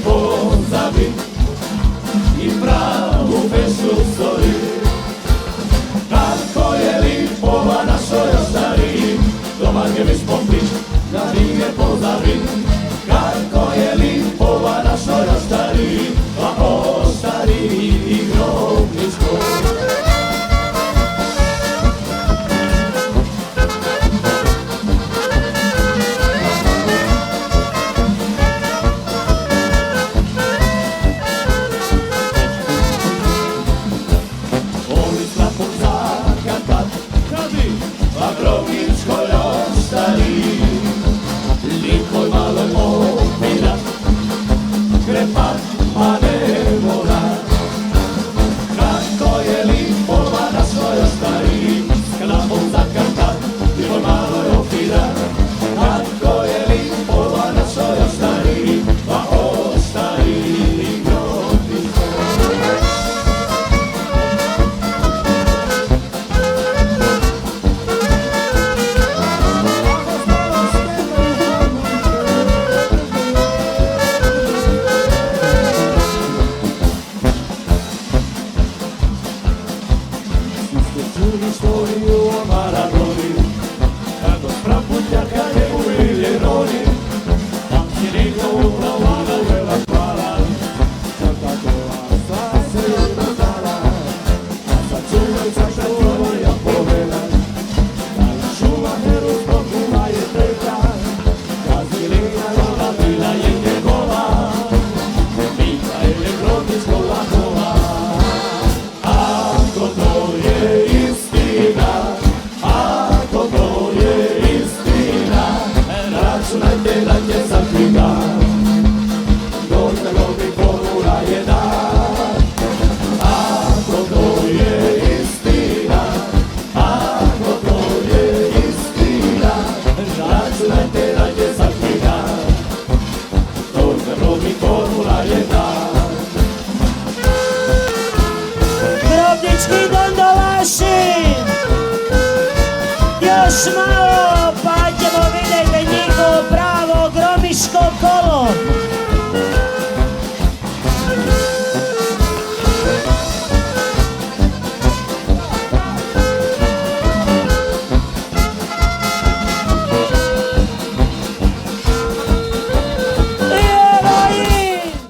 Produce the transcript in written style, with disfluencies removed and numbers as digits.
pozabi i pravu vešu stori. Kako je lipova našoj oštari, doma gdje već popri, da nije pozabi. Kako je lipova našoj oštari, pa oštari i grobničko. Pa grobničkoj oštari, likoj malo opira, krepat pa ne mora. Kako je lipova našoj oštari, s klapom zakrpat, likoj malo opira. Kako je lipova našoj oštari, pa oštari i grobničko. Istoriju o Maradoni, kako spraputljaka je u Iljeroni, tam si niko upravo uvela hvala, kada gola sva se udala, a sad čuvajca šta tvoja povela, da šuma heru zbog kuma je treta, Kazilina gola bila je njegova, bila je grobničkova nova. Ako to je istina, ako to je istina, računajte da će za knjiga, dosta grobi formula je dan. Ako to je istina, ako to je istina, računajte da će za knjiga, dosta grobi formula je dan. Grobnički gondolaši, još malo pa ćemo vidjeti njihovo pravo grobiško kolo.